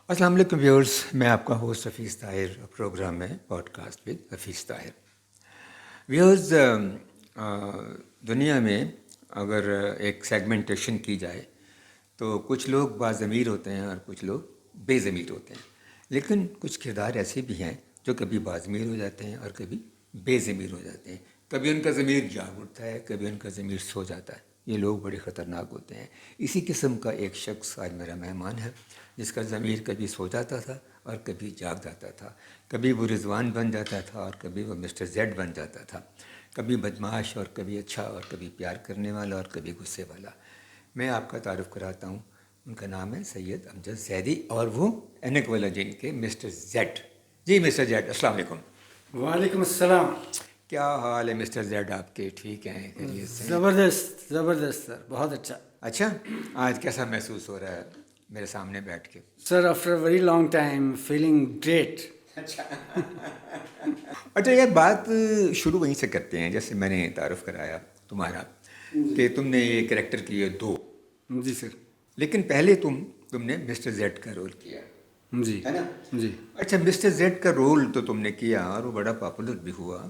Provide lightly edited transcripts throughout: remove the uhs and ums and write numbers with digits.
अस्सलाम वालेकुम व्यूअर्स, मैं आपका होस्ट हफीज़ ताहिर। प्रोग्राम में podcast with Hafeez Tahir. Viewers, दुनिया में अगर एक सेगमेंटेशन की जाए तो कुछ लोग बाज़मीर होते हैं और कुछ लोग बेज़मीर होते हैं। लेकिन कुछ किरदार ऐसे भी हैं जो कभी बाज़मीर हो जाते हैं और कभी बेज़मीर हो जाते हैं। कभी उनका ज़मीर जाग उठता है, कभी उनका ज़मीर सो जाता है। ये लोग बड़े ख़तरनाक होते हैं। इसी किस्म का एक शख्स आज मेरा मेहमान है जिसका ज़मीर कभी सो जाता था और कभी जाग जाता था। कभी वो रिजवान बन जाता था और कभी वो मिस्टर जेड बन जाता था। कभी बदमाश और कभी अच्छा और कभी प्यार करने वाला और कभी गुस्से वाला। मैं आपका तारुफ़ कराता हूँ। उनका नाम है सैयद अमजद ज़ैदी और वो एनक वाला जिन के मिस्टर जेड। जी मिस्टर जेड, अस्सलाम वालेकुम। वालेकुम अस्सलाम। क्या हाल है मिस्टर जेड आपके? ठीक हैं, खैरियत से हैं? ज़बरदस्त ज़बरदस्त सर, बहुत अच्छा। अच्छा, आज कैसा महसूस हो रहा है मेरे सामने बैठ के? Sir after a very long time feeling great. अच्छा। अच्छा, ये बात शुरू वहीं से करते हैं जैसे मैंने तारुफ कराया तुम्हारा कि तुमने ये कैरेक्टर किए दो, जी सर। लेकिन पहले तुमने मिस्टर जेड का रोल किया, जी है ना? जी। अच्छा, मिस्टर जेड का रोल तो तुमने किया और वो बड़ा पॉपुलर भी हुआ।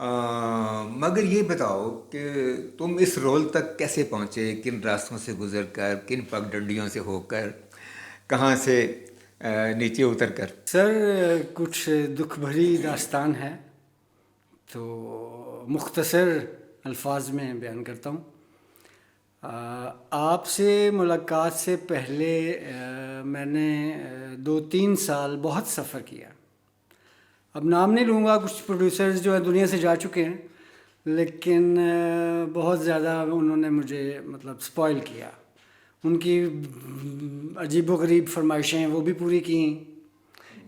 मगर ये बताओ कि तुम इस रोल तक कैसे पहुँचे, किन रास्तों से गुजर कर, किन पगडंडियों से होकर, कहाँ से नीचे उतर कर? सर कुछ दुख भरी दास्तान है, तो मुख्तसर अल्फाज में बयान करता हूँ। आपसे मुलाकात से पहले मैंने 2-3 साल बहुत सफ़र किया। अब नाम नहीं लूँगा, कुछ प्रोड्यूसर्स जो है दुनिया से जा चुके हैं, लेकिन बहुत ज़्यादा उन्होंने मुझे मतलब स्पॉइल किया। उनकी अजीबोगरीब फरमाइशें वो भी पूरी की।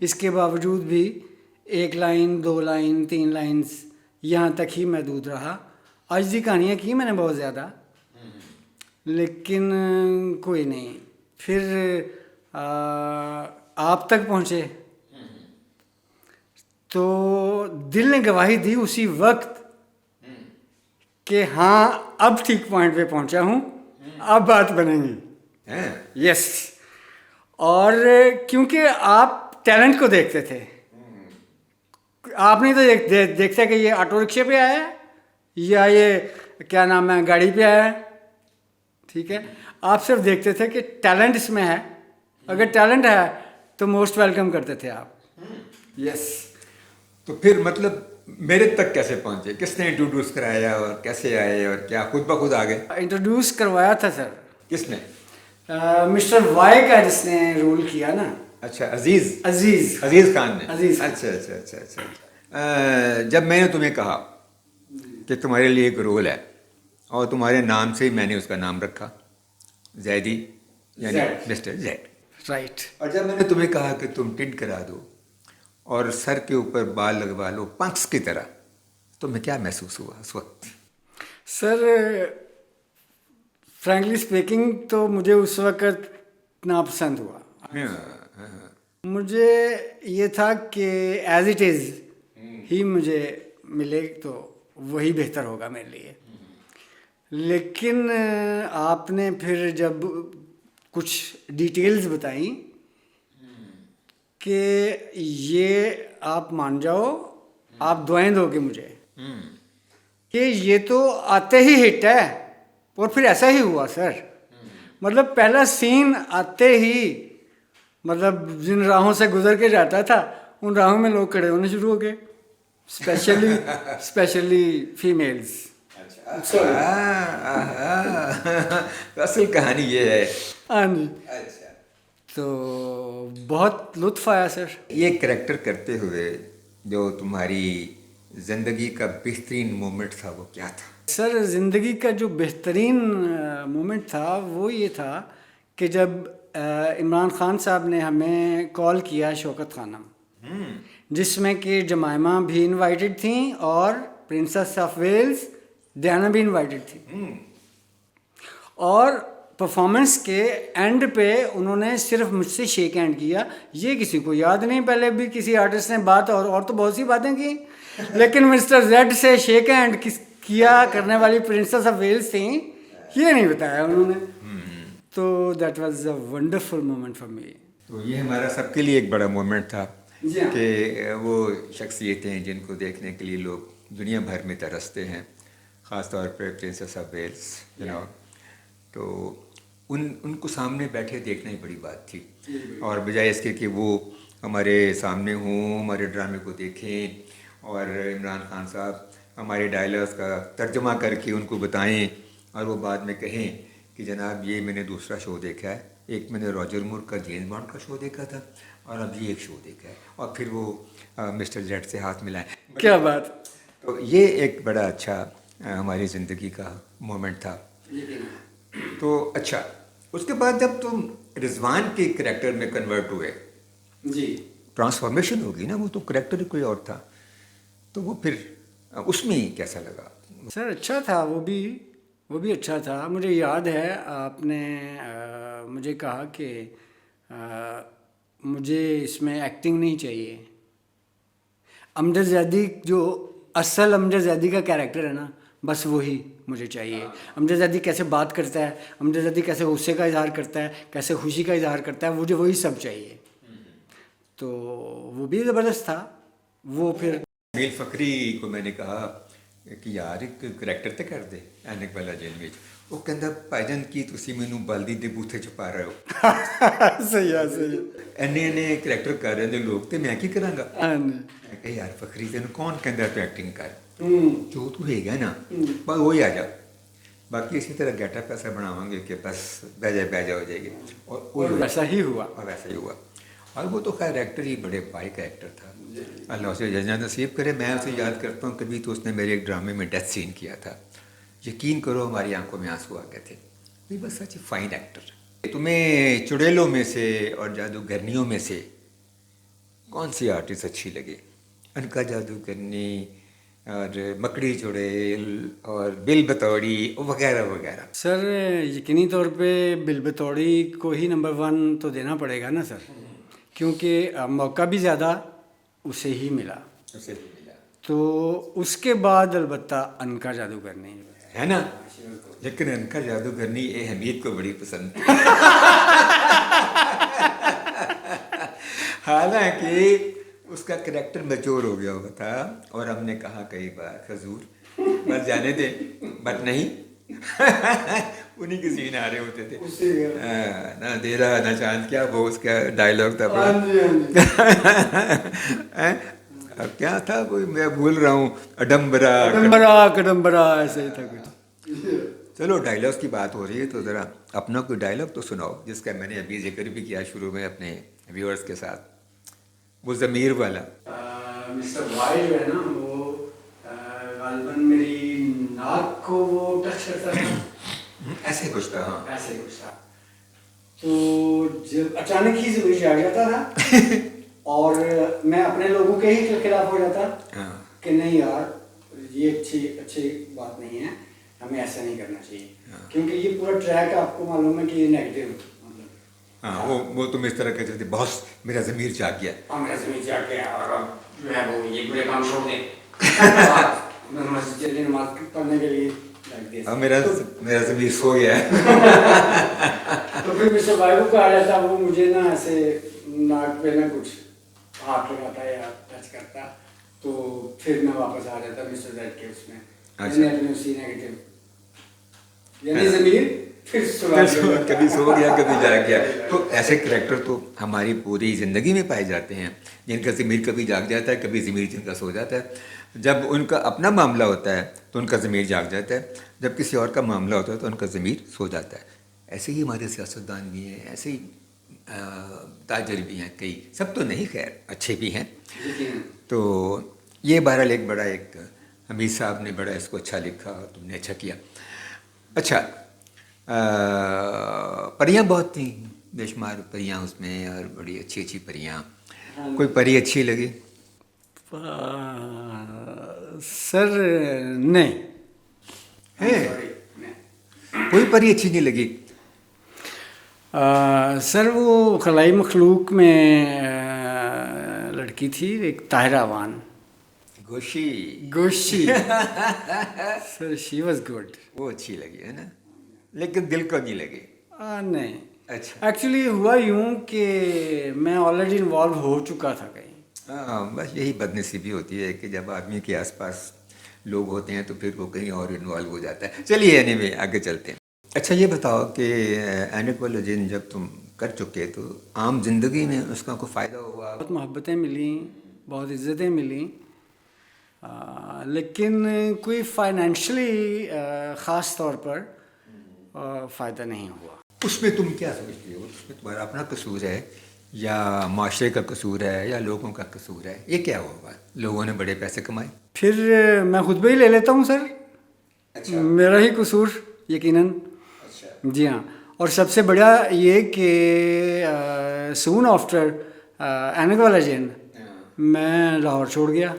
इसके बावजूद भी 1 लाइन 2 लाइन 3 लाइन्स यहाँ तक ही महदूद रहा। आज की कहानियाँ की मैंने बहुत ज़्यादा, लेकिन कोई नहीं। फिर आप तक पहुँचे तो दिल ने गवाही दी उसी वक्त कि हाँ अब ठीक पॉइंट पे पहुंचा हूँ, अब बात बनेगी। यस। और क्योंकि आप टैलेंट को देखते थे, आप नहीं तो देखते कि ये ऑटो रिक्शे पे आया है या ये क्या नाम है गाड़ी पे आया है। ठीक है, आप सिर्फ देखते थे कि टैलेंट इसमें है। अगर टैलेंट है तो मोस्ट वेलकम करते थे आप। यस। तो फिर मतलब मेरे तक कैसे पहुँचे? किसने इंट्रोड्यूस कराया और कैसे आए और क्या खुद ब खुद आ गए? इंट्रोड्यूस करवाया था सर किसने? मिस्टर वाई का, जिसने रोल किया ना। अच्छा, अजीज़। अजीज अजीज़ खान ने? अजीज। अच्छा अच्छा अच्छा अच्छा। जब मैंने तुम्हें कहा कि तुम्हारे लिए एक रोल है और तुम्हारे नाम से ही मैंने उसका नाम रखा जैदी, यानी Zed। Mister Z. राइट। और जब मैंने तुम्हें कहा कि तुम टिंट करा दो और सर के ऊपर बाल लगवा लो पंक्स की तरह, तुम्हें क्या महसूस हुआ उस वक्त? सर फ्रैंकली स्पीकिंग तो मुझे उस वक्त नापसंद हुआ। मुझे ये था कि एज इट इज़ ही मुझे मिले तो वही बेहतर होगा मेरे लिए। लेकिन आपने फिर जब कुछ डिटेल्स बताई कि ये आप मान जाओ, आप दुआएं दोगे मुझे कि ये तो आते ही हिट है। और फिर ऐसा ही हुआ सर। मतलब पहला सीन आते ही, मतलब जिन राहों से गुजर के जाता था उन राहों में लोग खड़े होने शुरू हो गए, स्पेशली स्पेशली फीमेल्स। असल कहानी ये है। हाँ जी। अच्छा, तो बहुत लुत्फ आया सर। ये करेक्टर करते हुए जो तुम्हारी जिंदगी का बेहतरीन मोमेंट था वो क्या था? सर ज़िंदगी का जो बेहतरीन मोमेंट था वो ये था कि जब इमरान खान साहब ने हमें कॉल किया शौकत खानम, जिसमें कि जमाइमा भी इनवाइटेड थी और प्रिंसेस ऑफ वेल्स डियाना भी इनवाइटेड थी। और परफॉर्मेंस के एंड पे उन्होंने सिर्फ मुझसे शेक हैंड किया। ये किसी को याद नहीं, पहले भी किसी आर्टिस्ट ने बात और तो बहुत सी बातें की, लेकिन मिस्टर जेड से शेक हैंड किया करने वाली प्रिंसेस ऑफ वेल्स थी, ये नहीं बताया उन्होंने। तो that was a wonderful moment for me. तो ये हमारा सबके लिए एक बड़ा मोमेंट था जी हाँ। कि वो शख्सियतें हैं जिनको देखने के लिए लोग दुनिया भर में तरसते हैं, ख़ास तौर पर प्रिंसेस ऑफ वेल्स जनाब। तो उनको सामने बैठे देखना ही बड़ी बात थी, और बजाय इसके कि वो हमारे सामने हों, हमारे ड्रामे को देखें और इमरान खान साहब हमारे डायलॉग्स का तर्जुमा करके उनको बताएं और वो बाद में कहें कि जनाब ये मैंने दूसरा शो देखा है, एक मैंने रॉजर मूर का जेम्स बॉन्ड का शो देखा था और अब ये एक शो देखा है, और फिर वो मिस्टर जेड से हाथ मिलाएं। क्या बात। तो ये एक बड़ा अच्छा हमारी ज़िंदगी का मोमेंट था। तो अच्छा, उसके बाद जब तुम रिजवान के करेक्टर में कन्वर्ट हुए, जी ट्रांसफॉर्मेशन होगी ना, वो तो करेक्टर ही कोई और था, तो वो फिर उसमें कैसा लगा? सर अच्छा था, वो भी अच्छा था। मुझे याद है आपने मुझे कहा कि मुझे इसमें एक्टिंग नहीं चाहिए। अमजद ज़ैदी जो असल अमजद ज़ैदी का कैरेक्टर है ना, बस वही मुझे चाहिए। अमजद ज़ैदी कैसे बात करता है, अमजद ज़ैदी कैसे गुस्से का इजहार करता है, कैसे खुशी का इजहार करता है, मुझे वही सब चाहिए। तो वो भी ज़बरदस्त था। वो फिर मील फ़करी को मैंने कहा कि यार एक करैक्टर तो कर दे ਐਨਕ ਵਾਲਾ जेल में, वो कहता भाईजान की तुसी मैनू बल्दी दे बूथे च पा रहे हो। सही है, सही है। ਇੰਨੇ ਕਰੈਕਟਰ ਕਰ ਰਹੇ ਨੇ ਲੋਕ ਤੇ ਮੈਂ ਕੀ ਕਰਾਂਗਾ? हाँ ਮੈਂ ਕਿਹਾ ਯਾਰ ਫਖਰੀ ਤੈਨੂੰ ਕੌਣ ਕਹਿੰਦਾ ਤੂੰ ਐਕਟਿੰਗ ਕਰ, जी। ਜੋ ਤੂੰ ਹੈਗਾ ਨਾ ਬਸ वही आ जा, बाकी इसी तरह गेटअप ऐसा बनावांगे कि बस बैजा हो जाएगी, और वैसा ही हुआ। और वैसा ही हुआ। और वो तो खैर एक्टर ही बड़े बाइक एक्टर था, अल्लाह उसे जजा नसीब करे। मैं उसे याद करता हूँ, कभी तो उसने मेरे एक ड्रामे में डेथ सीन किया था, यकीन करो हमारी आंखों में आंसू आ गए थे। भाई बस सच फाइन एक्टर। तुम्हें चुड़ैलों में से और जादूगरनियों में से कौन सी आर्टिस्ट अच्छी लगी? अनका जादूगरनी और मकड़ी चुड़ैल और बिल बतौड़ी वगैरह वगैरह। सर यकीनी तौर पे बिल बतौड़ी को ही नंबर 1 तो देना पड़ेगा ना सर, क्योंकि मौका भी ज़्यादा उसे ही मिला। उसे भी मिला तो उसके बाद अलबत्ता अनका जादूगरनी है ना, लेकिन अनका जादूगरनी ये हमीद को बड़ी पसंद थी। हालांकि उसका करैक्टर मैच्योर हो गया हुआ था, और हमने कहा कई बार हजूर बस जाने दे, बट नहीं। उन्हीं के सीन आ रहे होते थे, ना दे रहा ना चांद, क्या वो उसका डायलॉग था बड़ा। अब क्या था वो, मैं भूल रहा हूँ, अडम्बरा कडम्बरा ऐसे ही था कुछ। चलो डायलॉग्स की बात हो रही है तो ज़रा अपना कोई डायलॉग तो सुनाओ, जिसका मैंने अभी जिक्र भी किया शुरू में अपने व्यूअर्स के साथ, वो ज़मीर वाला। मिस्टर वाइल्ड है ना, वो गालिबन मेरी नाक को वो टच करता था, ऐसे कुछ था, हाँ ऐसे कुछ था। तो जब अचानक ही ज़मीर जाग जाता था और मैं अपने लोगों के ही खिलाफ हो जाता कि नहीं यार ये अच्छी बात नहीं है, हमें ऐसा नहीं करना चाहिए, क्योंकि ये पूरा ट्रैक आपको मालूम है कि ये नेगेटिव। हाँ, वो तुम इस तरह कहते थे, बॉस मेरा ज़मीर जाग गया, मेरा ज़मीर जाग गया और अब जो है वो ये बुरे काम छोड़ दें। मैं मस्जिद चले नमाज पढ़ने के लिए लग गया। अब मेरा ज़मीर सो गया है। तो फिर मिस्टर वाइल्ड को आ जाता, वो मुझे ना ऐसे नाक पे ना कुछ हाथ लगाता या टच करता, तो फिर मैं वापस आ जाता मिस्टर जेड के उसमें। मैंने अपने उसी नेगेटिव यानी ज़मीर फिर कभी सो गया कभी जाग गया। तो ऐसे करैक्टर तो हमारी पूरी ज़िंदगी में पाए जाते हैं, जिनका ज़मीर कभी जाग जाता है, कभी ज़मीर जिनका सो जाता है। जब उनका अपना मामला होता है तो उनका ज़मीर जाग जाता है, जब किसी और का मामला होता है तो उनका ज़मीर सो जाता है। ऐसे ही हमारे सियासतदान भी हैं, ऐसे ही ताजर भी हैं, कई, सब तो नहीं, खैर अच्छे भी हैं। तो ये बहरहाल एक बड़ा एक हमीद साहब ने बड़ा इसको अच्छा लिखा, तुमने अच्छा किया। अच्छा, परियां बहुत थी, बेशुमार परियां उसमें, और बड़ी अच्छी अच्छी परियां। कोई परी अच्छी लगी? सर नहीं है, कोई परी अच्छी नहीं लगी? सर वो खलाई मखलूक में लड़की थी एक Tahira Awan, गोशी। Sir she was good, वो अच्छी लगी है ना, लेकिन दिल को नहीं लगी। नहीं अच्छा। एक्चुअली हुआ यूं कि मैं ऑलरेडी इन्वॉल्व हो चुका था कहीं। हाँ, बस यही बदनसीबी होती है कि जब आदमी के आसपास लोग होते हैं तो फिर वो कहीं और इन्वॉल्व हो जाता है। चलिए एनीवे आगे चलते हैं। अच्छा ये बताओ कि एनिकोलॉजिन जब तुम कर चुके तो आम जिंदगी में उसका कोई फ़ायदा हुआ? बहुत मोहब्बतें मिली, बहुत इज़्ज़तें मिली, लेकिन कोई फाइनेंशियली ख़ास तौर पर फ़ायदा नहीं हुआ। उसमें तुम क्या सोचती हो? उसमें तुम्हारा अपना कसूर है या माशरे का कसूर है या लोगों का कसूर है? ये क्या होगा? लोगों ने बड़े पैसे कमाए। फिर मैं खुद पे ही ले लेता हूँ सर। अच्छा। मेरा ही कसूर यकीनन। अच्छा। जी हाँ। और सबसे बड़ा ये कि सून आफ्टर एनकोलॉजिन मैं लाहौर छोड़ गया।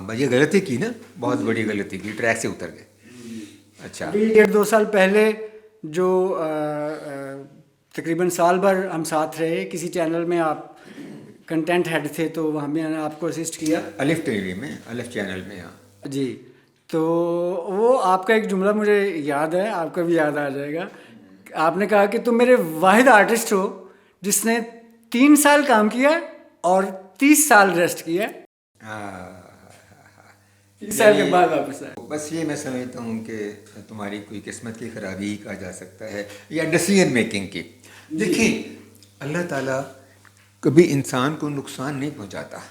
भाई ये गलती की ना, बहुत बड़ी गलती की, ट्रैक से उतर गए। अच्छा। अभी 1.5-2 साल पहले जो तकरीबन साल भर हम साथ रहे, किसी चैनल में आप कंटेंट हेड थे तो वहाँ भी मैंने आपको असिस्ट किया। अलिफ टीवी में, अलिफ चैनल में। हाँ जी। तो वो आपका एक जुमला मुझे याद है, आपका भी याद आ जाएगा। आपने कहा कि तुम मेरे वाहिद आर्टिस्ट हो जिसने 3 साल काम किया और 30 साल रेस्ट किया। हाँ, 30 साल के बाद वापस आए। बस ये मैं समझता हूँ कि तुम्हारी कोई किस्मत की खराबी ही कहा जा सकता है या डिसीजन मेकिंग की। देखिए, अल्लाह ताला कभी इंसान को नुकसान नहीं पहुँचाता,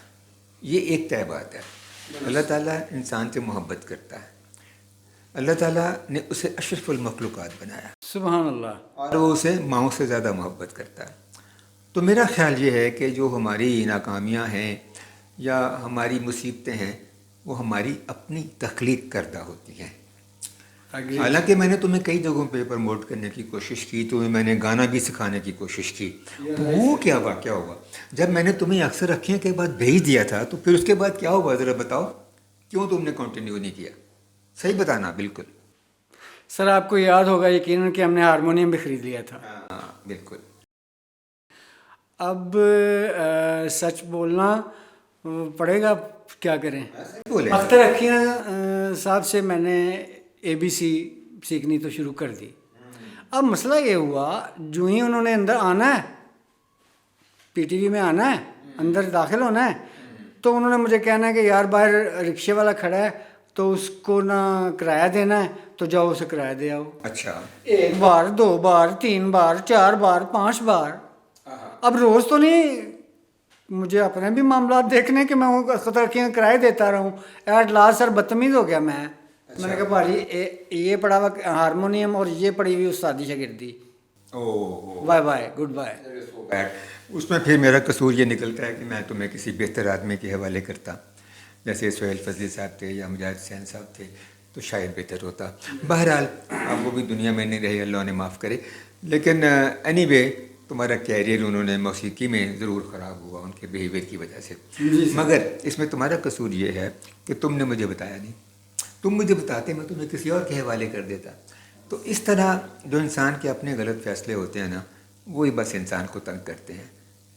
ये एक तय बात है। अल्लाह ताला इंसान से मोहब्बत करता है। अल्लाह ताला ने उसे अशरफुल मखलूक़ात बनाया सुभान अल्लाह। और वो उसे माओ से ज़्यादा मोहब्बत करता है। तो मेरा ख्याल ये है कि जो हमारी नाकामियाँ हैं या हमारी मुसीबतें हैं वो हमारी अपनी तख्लीक करदा होती हैं। हालांकि मैंने तुम्हें कई जगहों पे प्रमोट करने की कोशिश की, तुम्हें मैंने गाना भी सिखाने की कोशिश की। तो वो क्या वाक़या हुआ जब मैंने तुम्हें अक्सर अखियों के बाद भेज दिया था, तो फिर उसके बाद क्या हुआ ज़रा बताओ, क्यों तुमने कंटिन्यू नहीं किया? सही बताना बिल्कुल। सर आपको याद होगा यकीनन कि हमने हारमोनियम भी खरीद लिया था। हाँ बिल्कुल। अब सच बोलना पड़ेगा, क्या करें। बोले अख्तर अखियाँ साहब से मैंने ABC सीखनी तो शुरू कर दी। अब मसला ये हुआ, जो ही उन्होंने अंदर आना है, PTV में आना है, अंदर दाखिल होना है, तो उन्होंने मुझे कहना है कि यार बाहर रिक्शे वाला खड़ा है तो उसको ना किराया देना है, तो जाओ उसे किराया दे आओ। अच्छा। 1 बार 2 बार 3 बार 4 बार 5 बार। अब रोज़ तो नहीं, मुझे अपने भी मामला देखने कि मैं वो अख्तर अखियाँ किराए देता रहूँ। एट लास्ट सर बदतमीज़ हो गया मैं। मैंने कहा भाजी ये पड़ा हुआ हारमोनियम और ये पड़ी हुई उस्तादी शागिर्दी, oh bye bye goodbye. Bad. उसमें फिर मेरा कसूर ये निकलता है कि मैं तुम्हें किसी बेहतर आदमी के हवाले करता, जैसे सोहेल फजली साहब थे या मुजाहिद हुसैन साहब थे, तो शायद बेहतर होता। बहरहाल अब वो भी दुनिया में नहीं रहे, अल्लाह ने माफ़ करे। लेकिन एनीवे तुम्हारा कैरियर उन्होंने मौसीकी में ज़रूर ख़राब हुआ उनके बिहेवियर की वजह से। मगर इसमें तुम्हारा कसूर ये है कि तुमने मुझे बताया नहीं। तुम मुझे बताते मैं तुम्हें किसी और के हवाले कर देता। तो इस तरह जो इंसान के अपने गलत फैसले होते हैं ना, वही बस इंसान को तंग करते हैं।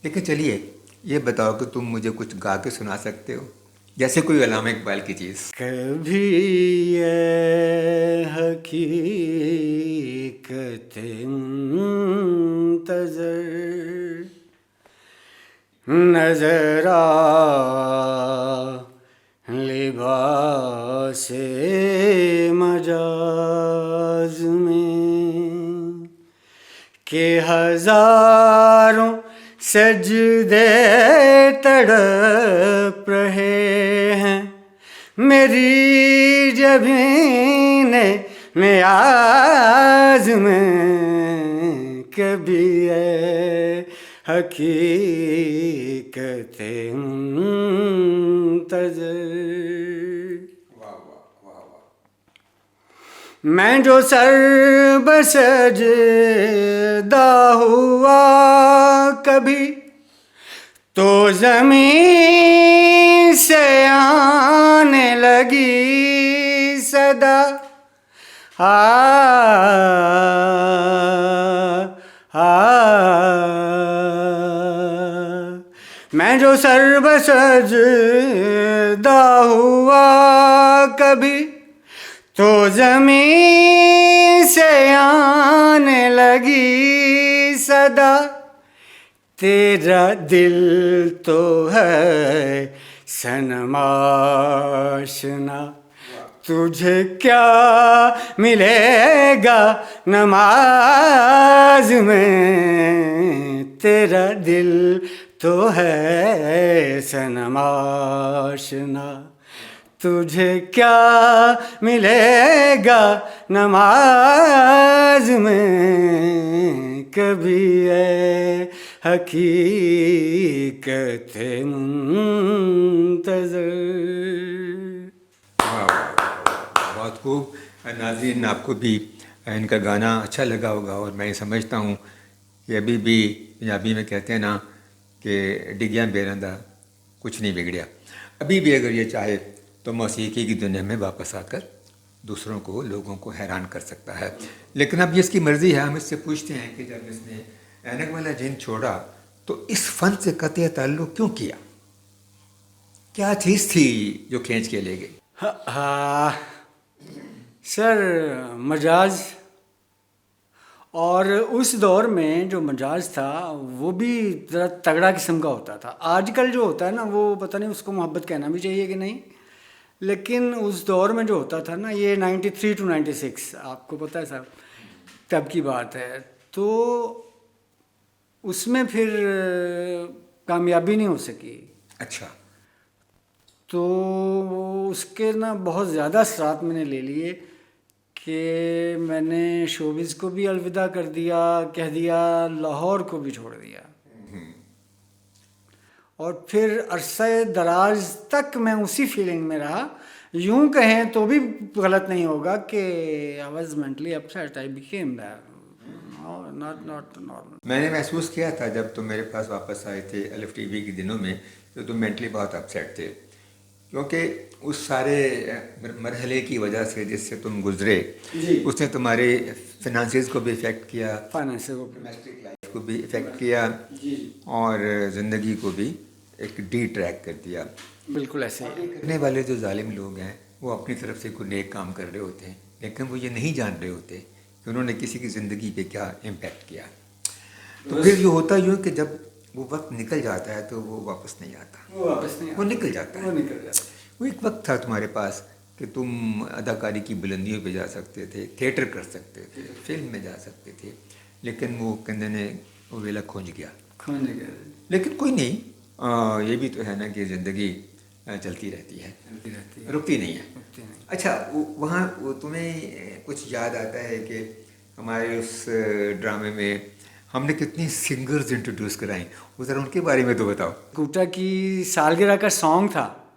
लेकिन चलिए ये बताओ कि तुम मुझे कुछ गा के सुना सकते हो, जैसे कोई अल्लामा इकबाल की चीज़। कभी ये हकीकत मुंतज़र नज़र लिबासे मजाज में के हजारों सजदे तड़प रहे हैं मेरी जबीने नियाज में। कभी है हकीकत मुंतज़र। मैं जो सर बसजदा हुआ कभी, तो ज़मीन से आने लगी सदा। मैं जो सर बसजदा हुआ कभी, तो ज़मीं से आने लगी सदा, तेरा दिल तो है सनम आशना, तुझे क्या मिलेगा नमाज में, तेरा दिल तो है सनम आशना, तुझे क्या मिलेगा नमाज में, कभी है हकीकत मुंतज़र। वाह, वाह, वाह, बहुत खूब। नाज़रीन, आपको भी इनका गाना अच्छा लगा होगा, और मैं समझता हूँ कि अभी भी पंजाबी में कहते हैं ना कि डिग्गिया बेरंदा कुछ नहीं बिगड़िया। अभी भी अगर ये चाहे तो मौसीकी की दुनिया में वापस आकर दूसरों को, लोगों को हैरान कर सकता है। लेकिन अब ये इसकी मर्ज़ी है। हम इससे पूछते हैं कि जब इसने ऐनक वाला जिन छोड़ा तो इस फ़न से कतई ताल्लुक़ क्यों किया? क्या चीज़ थी जो खींच के ले गई? हाँ सर, मजाज। और उस दौर में जो मजाज था वो भी ज़रा तगड़ा किस्म का होता था। आजकल जो होता है ना, वो पता नहीं उसको मोहब्बत कहना भी चाहिए कि नहीं, लेकिन उस दौर में जो होता था ना, ये 93 to 96 आपको पता है साहब, तब की बात है। तो उसमें फिर कामयाबी नहीं हो सकी। अच्छा। तो उसके ना बहुत ज़्यादा असरात मैंने ले लिए कि मैंने शोबिज़ को भी अलविदा कर दिया, कह दिया, लाहौर को भी छोड़ दिया। और फिर अरसे दराज तक मैं उसी फीलिंग में रहा। यूं कहें तो भी गलत नहीं होगा कि I was mentally upset, I became that, not normal. मैंने महसूस किया था जब तुम मेरे पास वापस आए थे अलिफ टीवी के दिनों में, तो तुम मेंटली बहुत अपसेट थे, क्योंकि उस सारे मरहले की वजह से जिससे तुम गुजरे, उसने तुम्हारे फिनांसेस को भी इफ़ेक्ट किया, फाइनेंशियल डोमेस्टिक लाइफ को भी इफ़ेक्ट किया, और ज़िंदगी को भी एक डी ट्रैक कर दिया। बिल्कुल ऐसे ही। करने वाले जो जालिम लोग हैं वो अपनी तरफ से कोई नेक काम कर रहे होते हैं, लेकिन वो ये नहीं जान रहे होते कि उन्होंने किसी की ज़िंदगी पे क्या इम्पेक्ट किया। तो फिर ये होता यूँ कि जब वो वक्त निकल जाता है तो वो वापस नहीं आता, वो निकल जाता है। वो एक वक्त था तुम्हारे पास कि तुम अदाकारी की बुलंदियों पे जा सकते थे, थिएटर कर सकते थे, फिल्म में जा सकते थे, लेकिन वो कहते ने वो वेला खोज गया। लेकिन कोई नहीं, ये भी तो है ना कि ज़िंदगी चलती रहती है, रुकती नहीं है। अच्छा, वहाँ वो तुम्हें कुछ याद आता है कि हमारे उस ड्रामे में हमने कितनी सिंगर्स इंट्रोड्यूस कराई, वो ज़रा उनके बारे में तो बताओ। कूटा की सालगिरह का सॉन्ग था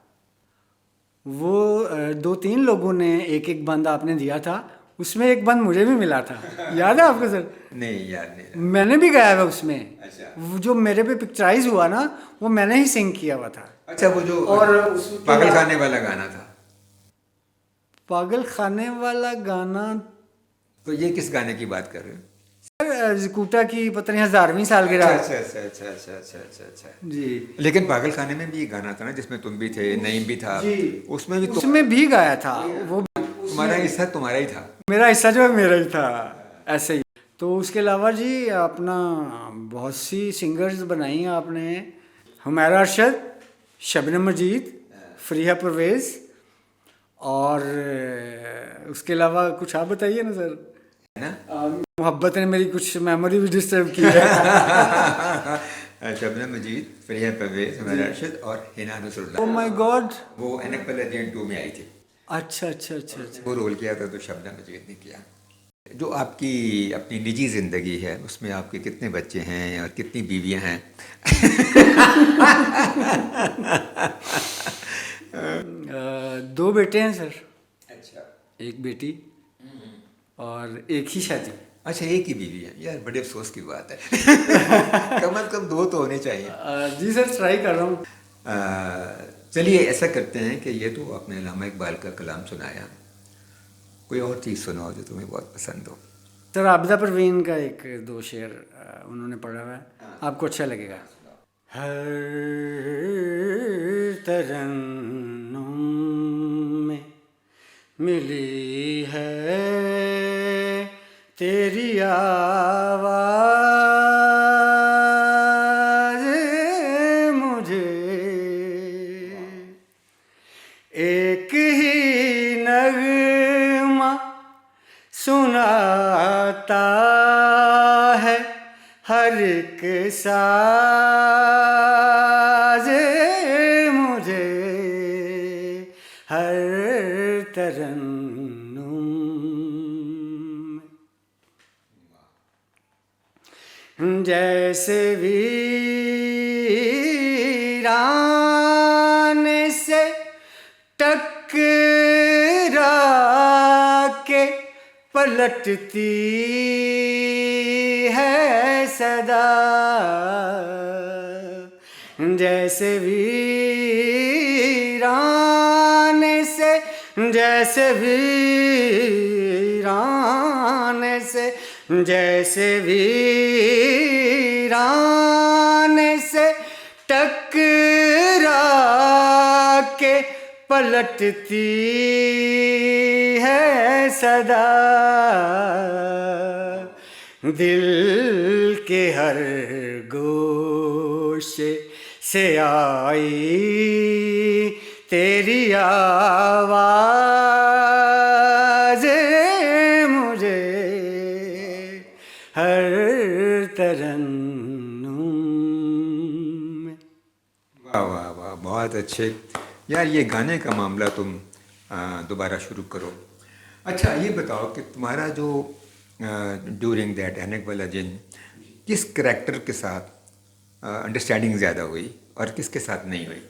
वो, 2-3 लोगों ने एक एक बंद आपने दिया था, उसमें एक बंद मुझे भी मिला था। याद है आपको सर? नहीं, याद नहीं। मैंने भी गाया हुआ उसमें। अच्छा। वो जो मेरे पे पिक्चराइज हुआ ना, वो मैंने ही सिंग किया हुआ था। अच्छा, वो जो और पागल खाने वाला गाना था, पागल खाने वाला गाना, तो ये किस गाने की बात कर रहे हो? कूटा की पता नहीं 1000वीं सालगिरह। अच्छा अच्छा अच्छा अच्छा अच्छा अच्छा अच्छा। जी। लेकिन पागल खाने में भी ये गाना था ना जिसमें तुम भी थे, नईम भी था, उसमें भी उसमें भी गाया था वो। तुम्हारा हिस्सा तुम्हारा ही था। मेरा हिस्सा जो है मेरा ही था, ऐसे ही। तो उसके अलावा जी अपना बहुत सी सिंगर्स बनाई आपने, हुमैरा अरशद, शबनम मजीद, फरीहा परवेज़, और उसके अलावा कुछ आप बताइए ना सर। मोहब्बत ने मेरी कुछ मेमोरी भी डिस्टर्ब की है। शबनम मजीद, फरीहा परवेज़, हुमैरा अरशद और Hina Nasrullah. Oh my god, वो एनक वाला जेन 2 में आई थी। अच्छा अच्छा अच्छा अच्छा। वो रोल किया था तो शबनम मजीद ने किया। जो आपकी अपनी निजी ज़िंदगी है उसमें आपके कितने बच्चे हैं और कितनी बीवियां हैं? 2 बेटे हैं सर। अच्छा। एक बेटी और एक ही शादी। अच्छा, एक ही बीवी है यार, बड़े अफसोस की बात है। कम से कम 2 तो होने चाहिए। जी सर, ट्राई कर रहा हूँ। चलिए ऐसा करते हैं कि ये तो आपने अल्लामा इकबाल का कलाम सुनाया, कोई और चीज़ सुनाओ जो तुम्हें बहुत पसंद हो। सर आबिदा परवीन का एक 2 शेर उन्होंने पढ़ा हुआ है, आपको अच्छा लगेगा। हर तरन्नुम में मिली है तेरी आवाज़ मुझे, एक ही नगमा सुनाता है हर एक साज मुझे, हर तरन्नुम जैसे वीरान से टकरा के पलटती है सदा, जैसे वीरान से, जैसे वीरान से, जैसे वीरान से टकरा के पलटती है सदा, दिल के हर गोशे से आई तेरी आवाज़ मुझे, हर तरन्नुम में। वाह वाह वाह, बहुत अच्छे यार। ये गाने का मामला तुम दोबारा शुरू करो। अच्छा ये बताओ कि तुम्हारा जो ड्यूरिंग दैट ऐनक वाला जिन किस करैक्टर के साथ अंडरस्टैंडिंग ज़्यादा हुई और किसके साथ नहीं हुई?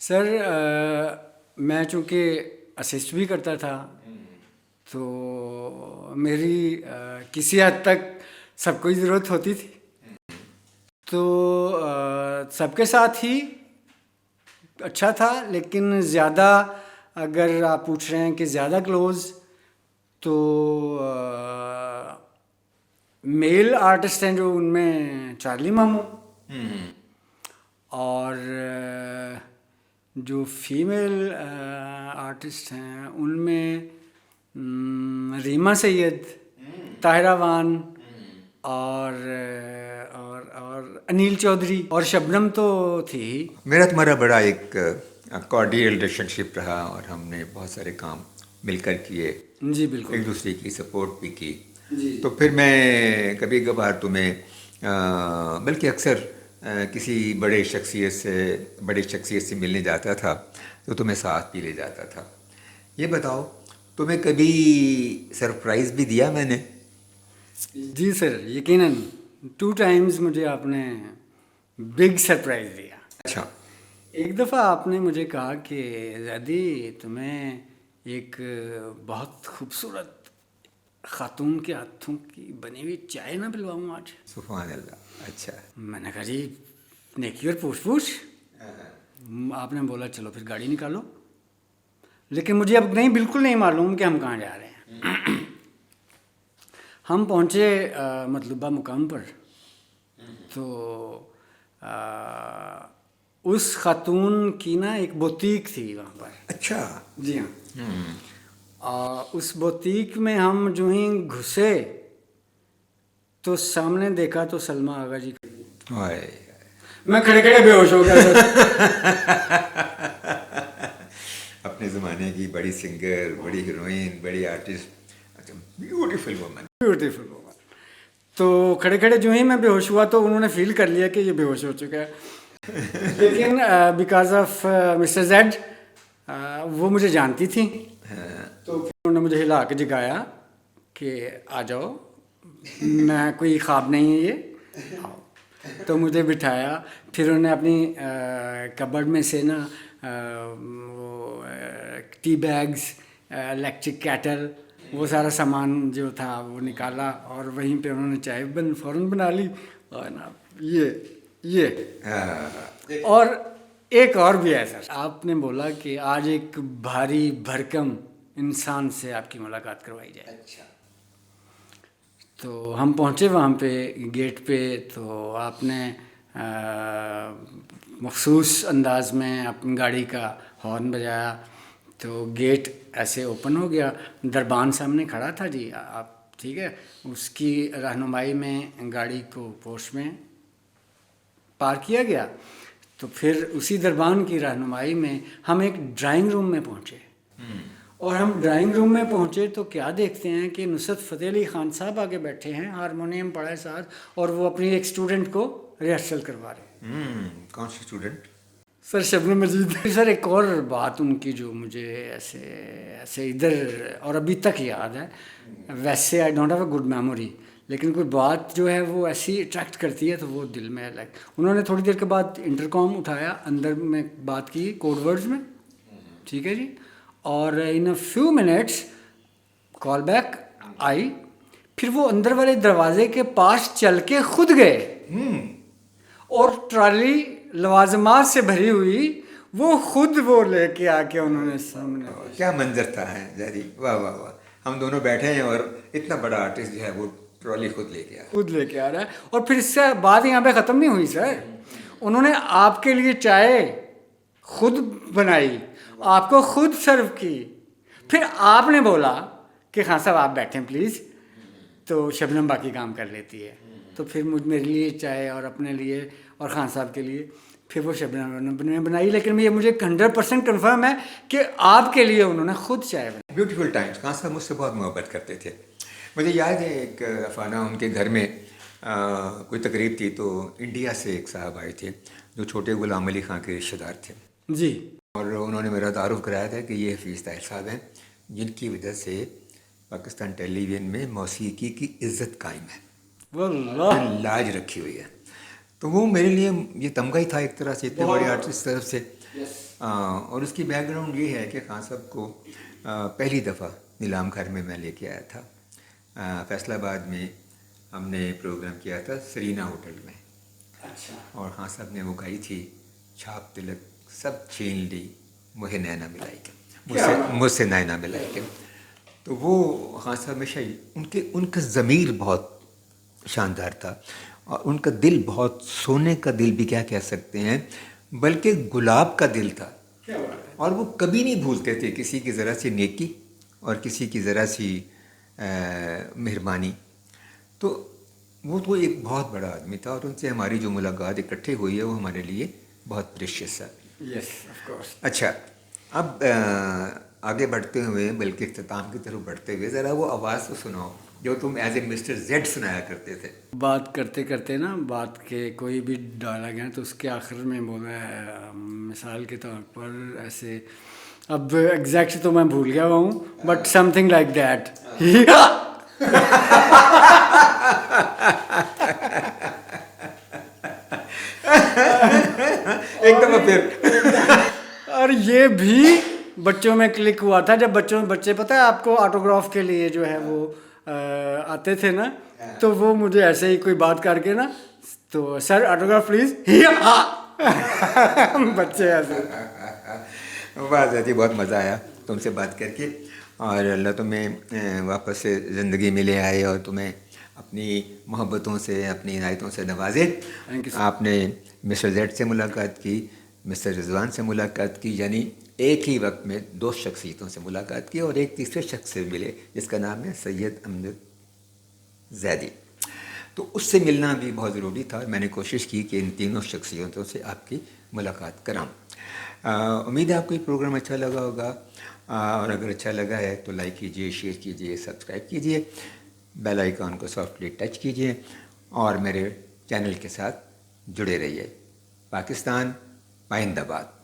सर मैं चूँकि असिस्ट भी करता था तो मेरी किसी हद तक सबको ही ज़रूरत होती थी, तो सबके साथ ही अच्छा था। लेकिन ज़्यादा अगर आप पूछ रहे हैं कि ज़्यादा क्लोज़, तो मेल आर्टिस्ट हैं जो, उनमें चार्ली मामू, और जो फीमेल आर्टिस्ट हैं उनमें रीमा सैयद, ताहिरा वान और अनिल चौधरी और शबनम तो थी। मेरा तुम्हारा बड़ा एक कॉर्डियल रिलेशनशिप रहा और हमने बहुत सारे काम मिलकर किए। जी बिल्कुल, एक दूसरे की सपोर्ट भी की। जी। तो फिर मैं कभी कभार तुम्हें बल्कि अक्सर किसी बड़े शख्सियत से मिलने जाता था तो तुम्हें साथ भी ले जाता था। ये बताओ, तुम्हें कभी सरप्राइज़ भी दिया मैंने? जी सर, यकीनन 2 टाइम्स मुझे आपने बिग सरप्राइज़ दिया। अच्छा। एक दफ़ा आपने मुझे कहा कि ज़ैदी तुम्हें एक बहुत खूबसूरत ख़ातून के हाथों की बनी हुई चाय ना पिलवाऊँ आज? सुभान अल्लाह। अच्छा। मैंने कहा जी नेकी और पूछ आपने बोला चलो फिर गाड़ी निकालो, लेकिन मुझे अब नहीं, बिल्कुल नहीं मालूम कि हम कहाँ जा रहे हैं। हम पहुँचे मतलूबा मुकाम पर, तो उस खातून की ना एक बुटीक थी वहाँ पर। अच्छा। जी हाँ। उस बुटीक में हम जो ही घुसे तो सामने देखा तो सलमा आगा जी। हाय। मैं खड़े खड़े बेहोश हो गया सर। अपने ज़माने की बड़ी सिंगर, बड़ी हीरोइन, बड़ी आर्टिस्ट, अच्छा ब्यूटीफुल वुमन। Beautiful woman. तो खड़े खड़े जो ही मैं बेहोश हुआ तो उन्होंने फील कर लिया कि ये बेहोश हो चुका है। लेकिन बिकॉज ऑफ मिस्टर जेड वो मुझे जानती थी, तो फिर उन्होंने मुझे हिला के जगाया कि आ जाओ, मैं कोई ख्वाब नहीं है ये, आओ। तो मुझे बिठाया, फिर उन्होंने अपनी कबर्ड में से ना वो टी बैग्स, इलेक्ट्रिक कैटल, वो सारा सामान जो था वो निकाला और वहीं पे उन्होंने चाय फ़ौरन बना ली। और ना ये और एक और भी है सर, आपने बोला कि आज एक भारी भरकम इंसान से आपकी मुलाकात करवाई जाए। अच्छा। तो हम पहुँचे वहाँ पे गेट पे, तो आपने मखसूस अंदाज में अपनी गाड़ी का हॉर्न बजाया। तो गेट ऐसे ओपन हो गया, दरबान सामने खड़ा था जी, आप ठीक है, उसकी रहनुमाई में गाड़ी को पोर्श में पार्क किया गया। तो फिर उसी दरबान की रहनुमाई में हम एक ड्राइंग रूम में पहुँचे, और हम ड्राइंग रूम में पहुँचे तो क्या देखते हैं कि नुसरत फ़तेह अली ख़ान साहब आगे बैठे हैं, हारमोनियम पड़ा है साथ, और वो अपनी एक स्टूडेंट को रिहर्सल करवा रहे हैं। कौन सी स्टूडेंट? सर शबनम मजीद। सर एक और बात उनकी जो मुझे ऐसे ऐसे इधर और अभी तक याद है, वैसे I don't have a good memory, लेकिन कोई बात जो है वो ऐसी अट्रैक्ट करती है तो वो दिल में लाइक, उन्होंने थोड़ी देर के बाद इंटरकॉम उठाया, अंदर में बात की कोड वर्ड्स में, ठीक है जी, और in a few minutes call back I, फिर वो अंदर वाले दरवाजे के पास चल के खुद गए, और ट्रॉली लवाजमात से भरी हुई वो खुद वो लेके आके उन्होंने सामने। क्या मंजर था है जारी, वाह वाह वाह। हम दोनों बैठे हैं और इतना बड़ा आर्टिस्ट जो है वो ट्रॉली खुद लेके आया, खुद लेके आ रहा है। और फिर इससे बात यहाँ पे ख़त्म नहीं हुई सर, उन्होंने आपके लिए चाय खुद बनाई, आपको खुद सर्व की, फिर आपने बोला कि खान साहब आप बैठें प्लीज़, तो शबनम बाकी काम कर लेती है, तो फिर मेरे लिए चाय और अपने लिए और खान साहब के लिए फिर वो शबनम ने बनाई। लेकिन ये मुझे 100% कन्फर्म है कि आपके लिए उन्होंने खुद चाय बनाई। Beautiful times. खान साहब मुझसे बहुत मोहब्बत करते थे। मुझे याद है एक अफाना उनके घर में कोई तकरीब थी, तो इंडिया से एक साहब आए थे जो छोटे गुलाम अली खां के रिश्तेदार थे जी, और उन्होंने मेरा तारुफ कराया था कि ये हफीज़ ताहिर साहब हैं, जिनकी वजह से पाकिस्तान टेलीविज़न में मौसीकी की इज़्ज़त कायम है, वल्लाह लाज रखी हुई है। तो वो मेरे लिए ये तमगा ही था एक तरह से, इतने बड़े आर्टिस्ट तरफ से। और उसकी बैकग्राउंड ये है कि खान साहब को पहली दफ़ा नीलाम घर में मैं लेके आया था, फैसलाबाद में हमने प्रोग्राम किया था सरीना होटल में। अच्छा, और खान साहब ने वो गाई थी, छाप तिलक सब छीन ली मुझे नैना मिलाई के, मुझसे नैना मिलाई के। तो वो खान साहब हमेशा उनका ज़मीर बहुत शानदार था, और उनका दिल बहुत सोने का दिल भी क्या कह सकते हैं, बल्कि गुलाब का दिल था। क्या बात है। और वो कभी नहीं भूलते थे किसी की ज़रा सी नेकी और किसी की ज़रा सी मेहरबानी। तो वो तो एक बहुत बड़ा आदमी था, और उनसे हमारी जो मुलाकात इकट्ठे हुई है वो हमारे लिए बहुत प्रेशियस है। Yes of course. अच्छा, अब आगे बढ़ते हुए, बल्कि इख्तिताम की तरफ बढ़ते हुए, ज़रा वो आवाज़ तो सुनाओ जो तुम एज ए मिस्टर जेड सुनाया करते थे। बात करते करते ना, बात के कोई भी डाला गया तो उसके आखिर में बोला है, मिसाल के तौर पर ऐसे, अब एग्जैक्ट तो मैं भूल गया हूँ, बट समथिंग लाइक दैट। एक दफ़ा फिर और ये भी बच्चों में क्लिक हुआ था, जब बच्चे पता है आपको ऑटोग्राफ के लिए जो है वो आते थे ना, तो वो मुझे ऐसे ही कोई बात करके ना, तो सर ऑटोग्राफ प्लीज, बच्चे ऐसे। वाह ज़ाती, बहुत मज़ा आया तुमसे बात करके, और अल्लाह तुम्हें वापस से ज़िंदगी में ले आए और तुम्हें अपनी मोहब्बतों से, अपनी इनायतों से नवाजे। आपने मिस्टर जेड से मुलाकात की, मिस्टर रिजवान से मुलाकात की, यानी एक ही वक्त में दो शख्सियतों से मुलाकात की, और एक तीसरे शख्स से मिले जिसका नाम है सैयद अमजद जैदी। तो उससे मिलना भी बहुत ज़रूरी था, और मैंने कोशिश की कि इन तीनों शख्सियतों से आपकी मुलाकात कराऊँ। उम्मीद है आपको ये प्रोग्राम अच्छा लगा होगा, और अगर अच्छा लगा है तो लाइक कीजिए, शेयर कीजिए, सब्सक्राइब कीजिए, बेल आइकॉन को सॉफ्टली टच कीजिए, और मेरे चैनल के साथ जुड़े रहिए। पाकिस्तान पाइंदाबाद।